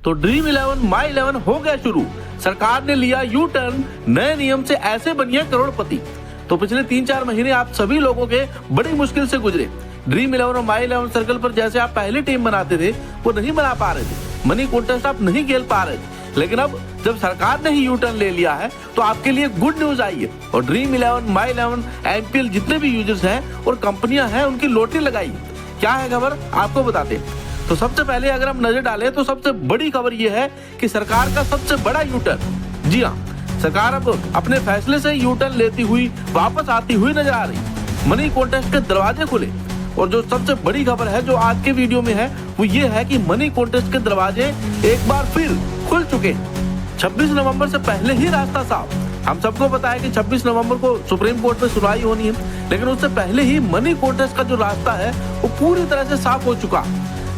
तो ड्रीम 11 माई 11 हो गया शुरू। सरकार ने लिया यू टर्न, नए नियम से ऐसे बनिए करोड़पति। तो पिछले 3-4 महीने आप सभी लोगों के बड़ी मुश्किल से गुजरे। ड्रीम 11 और माई 11 सर्कल पर जैसे आप पहले टीम बनाते थे वो नहीं बना पा रहे थे, मनी कॉन्टेस्ट आप नहीं खेल पा रहे थे। लेकिन अब जब सरकार ने ही यू टर्न ले लिया है तो आपके लिए गुड न्यूज आई है और ड्रीम 11, माई 11, एमपीएल जितने भी यूजर्स हैं और कंपनियां हैं उनकी लॉटरी लगाई। क्या है खबर आपको बताते हैं। तो सबसे पहले अगर हम नजर डालें तो सबसे बड़ी खबर यह है कि सरकार का सबसे बड़ा यू टर्न, जी हाँ, सरकार अब अपने फैसले से यू टर्न लेती हुई वापस आती हुई नजर आ रही। मनी कॉन्टेस्ट के दरवाजे खुले और जो सबसे बड़ी खबर है जो आज के वीडियो में है वो ये है कि मनी कॉन्टेस्ट के दरवाजे एक बार फिर खुल चुके हैं। 26 नवंबर से पहले ही रास्ता साफ। हम सबको पता है कि 26 नवंबर को सुप्रीम कोर्ट में सुनवाई होनी है, लेकिन उससे पहले ही मनी कॉन्टेस्ट का जो रास्ता है वो पूरी तरह से साफ हो चुका।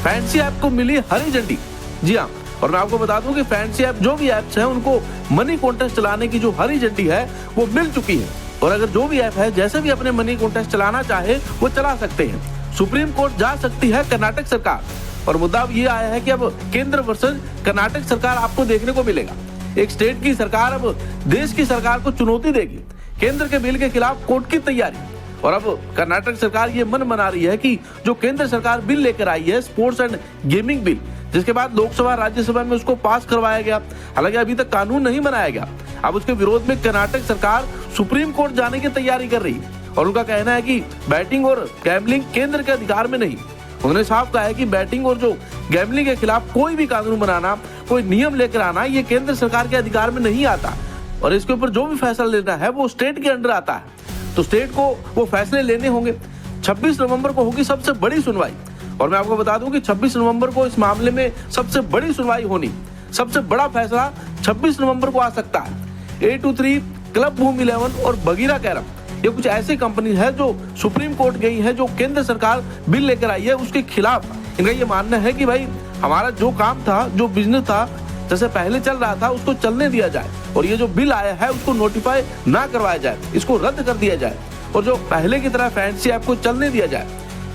फैंसी ऐप को मिली हरी झंडी, जी हाँ, और मैं आपको बता दूं कि फैंसी ऐप जो भी ऐप्स हैं उनको मनी कॉन्टेस्ट चलाने की जो हरी झंडी है वो मिल चुकी है। और अगर जो भी ऐप है जैसे भी अपने मनी कॉन्टेस्ट चलाना चाहे वो चला सकते हैं। सुप्रीम कोर्ट जा सकती है कर्नाटक सरकार और मुद्दा अब ये आया है कि अब केंद्र वर्सेस कर्नाटक सरकार आपको देखने को मिलेगा। एक स्टेट की सरकार अब देश की सरकार को चुनौती देगी। केंद्र के बिल के खिलाफ कोर्ट की तैयारी और अब कर्नाटक सरकार ये मन बना रही है कि जो केंद्र सरकार बिल लेकर आई है स्पोर्ट्स एंड गेमिंग बिल, जिसके बाद लोकसभा राज्यसभा में उसको पास करवाया गया, हालांकि अभी तक कानून नहीं बनाया गया। अब उसके विरोध में कर्नाटक सरकार सुप्रीम कोर्ट जाने की तैयारी कर रही है और उनका कहना है कि बैटिंग और गैम्बलिंग केंद्र के अधिकार में नहीं। उन्होंने साफ कहा है कि बैटिंग और जो गैम्बलिंग के खिलाफ कोई भी कानून बनाना, कोई नियम लेकर आना ये केंद्र सरकार के अधिकार में नहीं आता और इसके ऊपर जो भी फैसला लेना है वो स्टेट के अंडर आता है। तो स्टेट को वो फैसले लेने होंगे। 26 नवंबर को होगी सबसे बड़ी सुनवाई और मैं आपको बता दूं कि 26 नवंबर को इस मामले में सबसे बड़ी सुनवाई होनी, सबसे बड़ा फैसला 26 नवंबर को आ सकता है। A23, क्लब बूम 11 और बगीरा कैरम ये कुछ ऐसी कंपनी है जो सुप्रीम कोर्ट गई है, जो केंद्र सरकार बिल लेकर आई है उसके खिलाफ। इनका ये मानना है कि भाई हमारा जो काम था, जो बिजनेस था, जैसे पहले चल रहा था उसको चलने दिया जाए और ये जो बिल आया है उसको नोटिफाई ना करवाया जाए, इसको रद्द कर दिया जाए और जो पहले की तरह फैंसी ऐप को चलने दिया जाए।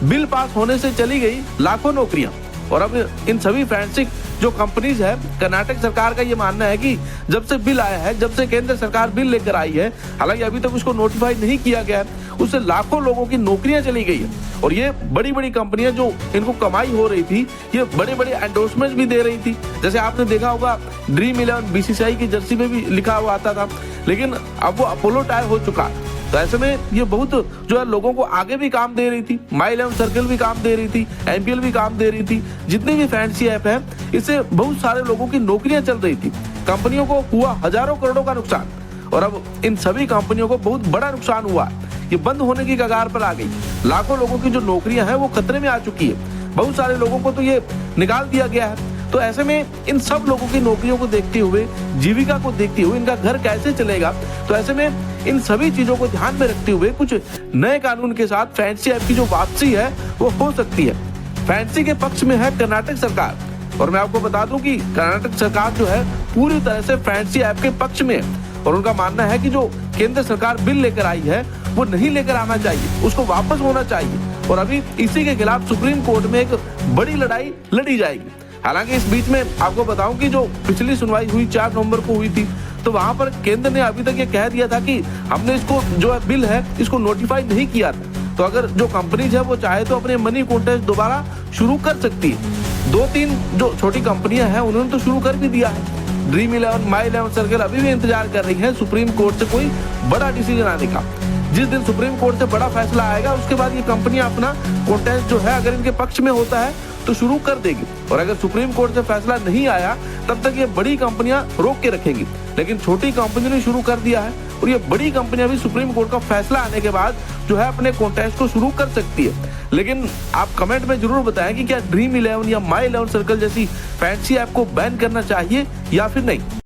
बिल पास होने से चली गई लाखों नौकरियां और अब इन सभी फैंसी जो कंपनीज है, कर्नाटक सरकार का ये मानना है कि जब से बिल आया है, जब से केंद्र सरकार बिल लेकर आई है, हालांकि अभी तक उसको नोटिफाई नहीं किया गया है, उससे लाखों लोगों की नौकरियां चली गई है और ये बड़ी बड़ी कंपनियां जो इनको कमाई हो रही थी ये बड़े बड़े एंडोर्समेंट भी दे रही थी। जैसे आपने देखा होगा ड्रीम 11 बीसीसीआई की जर्सी में भी लिखा हुआ आता था, लेकिन अब वो अपोलो टायर हो चुका। तो ऐसे में ये बहुत जो है लोगों को आगे भी काम दे रही थी, माई 11 सर्कल भी काम दे रही थी, एमपीएल भी काम दे रही थी, जितनी भी फैंसी ऐप है इससे बहुत सारे लोगों की नौकरियां चल रही थी। कंपनियों को हुआ हजारों करोड़ों का नुकसान और अब इन सभी कंपनियों को बहुत बड़ा नुकसान हुआ। ये बंद होने की कगार पर आ गई। लाखों लोगों की जो नौकरियां हैं वो खतरे में आ चुकी है। बहुत सारे लोगों को तो ये निकाल दिया गया है। तो ऐसे में इन सब लोगों की नौकरियों को देखते हुए, जीविका को देखते हुए इनका घर कैसे चलेगा, तो ऐसे में इन सभी चीजों को ध्यान में रखते हुए कुछ नए कानून के साथ फैंसी ऐप की जो वापसी है वो हो सकती है। फैंसी के पक्ष में है कर्नाटक सरकार और मैं आपको बता दूं कि कर्नाटक सरकार जो है पूरी तरह से फैंसी ऐप के पक्ष में है और उनका मानना है कि जो केंद्र सरकार बिल लेकर आई है वो नहीं लेकर आना चाहिए, उसको वापस होना चाहिए और अभी इसी के खिलाफ सुप्रीम कोर्ट में एक बड़ी लड़ाई लड़ी जाएगी। हालांकि इस बीच में आपको बताऊं कि जो पिछली सुनवाई हुई 4 नवंबर को हुई थी तो वहां पर केंद्र ने अभी तक ये कह दिया था कि हमने इसको जो है बिल है इसको नोटिफाई नहीं किया था। तो अगर जो कंपनीज है वो चाहे तो अपने मनी कॉन्टेस्ट दोबारा शुरू कर सकती है। 2-3 जो छोटी कंपनियां हैं उन्होंने तो शुरू कर भी दिया है। ड्रीम 11, माई 11 सर्कल अभी भी इंतजार कर रही है सुप्रीम कोर्ट से कोई बड़ा डिसीजन आने का। जिस दिन सुप्रीम कोर्ट से बड़ा फैसला आएगा उसके बाद ये कंपनियां अपना कॉन्टेस्ट जो है अगर इनके पक्ष में होता है तो शुरू कर देगी और अगर सुप्रीम कोर्ट से फैसला नहीं आया तब तक ये बड़ी कंपनियां रोक के रखेंगी। लेकिन छोटी कंपनियों ने शुरू कर दिया है और ये बड़ी कंपनियां भी सुप्रीम कोर्ट का फैसला आने के बाद जो है अपने कॉन्टेस्ट को शुरू कर सकती है। लेकिन आप कमेंट में जरूर बताएं कि क्या ड्रीम 11 या माई 11 सर्कल जैसी फैंसी ऐप को बैन करना चाहिए या फिर नहीं।